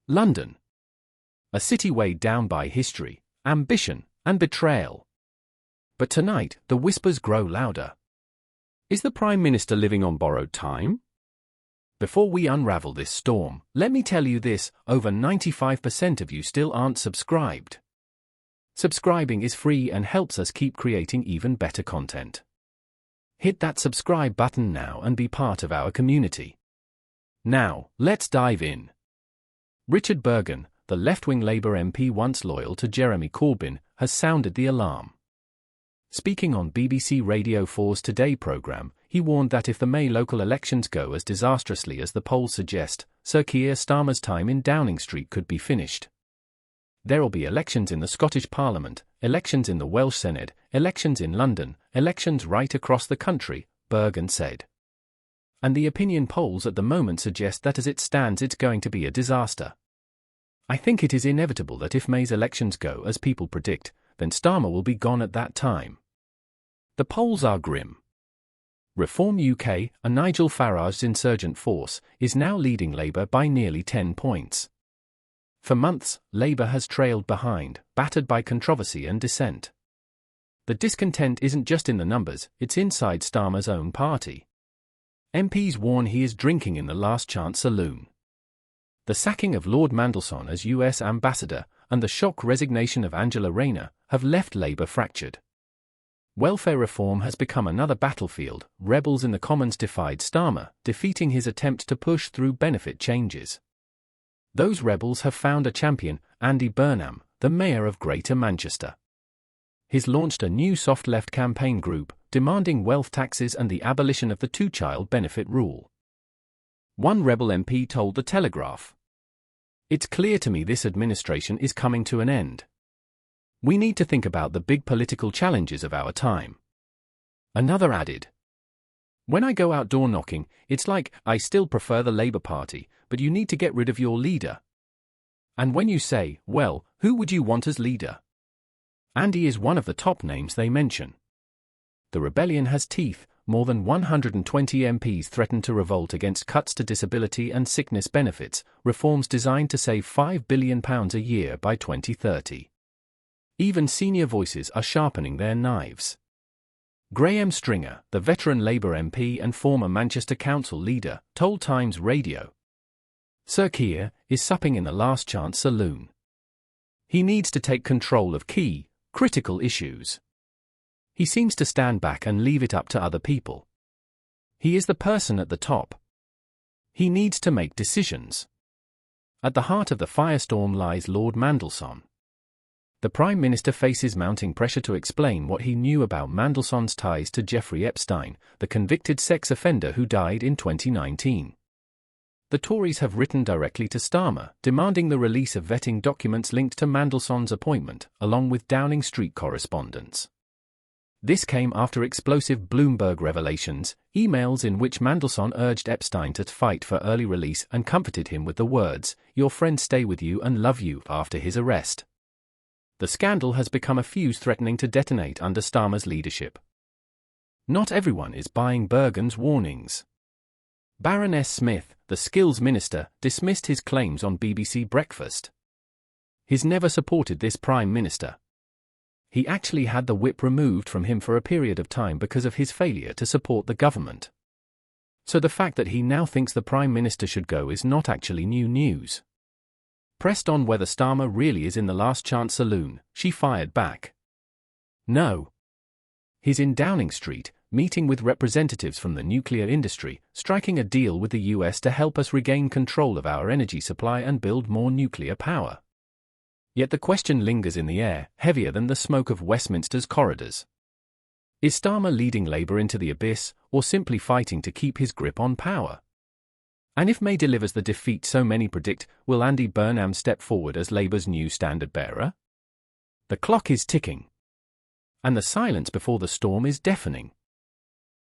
London. A city weighed down by history, ambition, and betrayal. But tonight, the whispers grow louder. Is the Prime Minister living on borrowed time? Before we unravel this storm, let me tell you this: over 95% of you still aren't subscribed. Subscribing is free and helps us keep creating even better content. Hit that subscribe button now and be part of our community. Now, let's dive in. Richard Burgon, the left-wing Labour MP once loyal to Jeremy Corbyn, has sounded the alarm. Speaking on BBC Radio 4's Today programme, he warned that if the May local elections go as disastrously as the polls suggest, Sir Keir Starmer's time in Downing Street could be finished. There'll be elections in the Scottish Parliament, elections in the Welsh Senedd, elections in London, elections right across the country, Burgon said. And the opinion polls at the moment suggest that as it stands it's going to be a disaster. I think it is inevitable that if May's elections go as people predict, then Starmer will be gone at that time. The polls are grim. Reform UK, a Nigel Farage's insurgent force, is now leading Labour by nearly 10 points. For months, Labour has trailed behind, battered by controversy and dissent. The discontent isn't just in the numbers, it's inside Starmer's own party. MPs warn he is drinking in the last chance saloon. The sacking of Lord Mandelson as US ambassador and the shock resignation of Angela Rayner have left Labour fractured. Welfare reform has become another battlefield. Rebels in the Commons defied Starmer, defeating his attempt to push through benefit changes. Those rebels have found a champion, Andy Burnham, the Mayor of Greater Manchester. He's launched a new soft-left campaign group, demanding wealth taxes and the abolition of the two-child benefit rule. One rebel MP told the Telegraph, "It's clear to me this administration is coming to an end. We need to think about the big political challenges of our time." Another added, "When I go out door knocking, it's like, I still prefer the Labour Party, but you need to get rid of your leader. And when you say, well, who would you want as leader? Andy is one of the top names they mention." The rebellion has teeth. More than 120 MPs threaten to revolt against cuts to disability and sickness benefits, reforms designed to save £5 billion a year by 2030. Even senior voices are sharpening their knives. Graham Stringer, the veteran Labour MP and former Manchester Council leader, told Times Radio, "Sir Keir is supping in the last chance saloon. He needs to take control of key, critical issues. He seems to stand back and leave it up to other people. He is the person at the top. He needs to make decisions." At the heart of the firestorm lies Lord Mandelson. The Prime Minister faces mounting pressure to explain what he knew about Mandelson's ties to Jeffrey Epstein, the convicted sex offender who died in 2019. The Tories have written directly to Starmer, demanding the release of vetting documents linked to Mandelson's appointment, along with Downing Street correspondence. This came after explosive Bloomberg revelations, emails in which Mandelson urged Epstein to fight for early release and comforted him with the words, "Your friends stay with you and love you," after his arrest. The scandal has become a fuse threatening to detonate under Starmer's leadership. Not everyone is buying Burgon's warnings. Baroness Smith, the skills minister, dismissed his claims on BBC Breakfast. He's never supported this Prime Minister. He actually had the whip removed from him for a period of time because of his failure to support the government. So the fact that he now thinks the Prime Minister should go is not actually new news. Pressed on whether Starmer really is in the last chance saloon, she fired back, "No. He's in Downing Street, meeting with representatives from the nuclear industry, striking a deal with the US to help us regain control of our energy supply and build more nuclear power." Yet the question lingers in the air, heavier than the smoke of Westminster's corridors. Is Starmer leading Labour into the abyss, or simply fighting to keep his grip on power? And if May delivers the defeat so many predict, will Andy Burnham step forward as Labour's new standard-bearer? The clock is ticking. And the silence before the storm is deafening.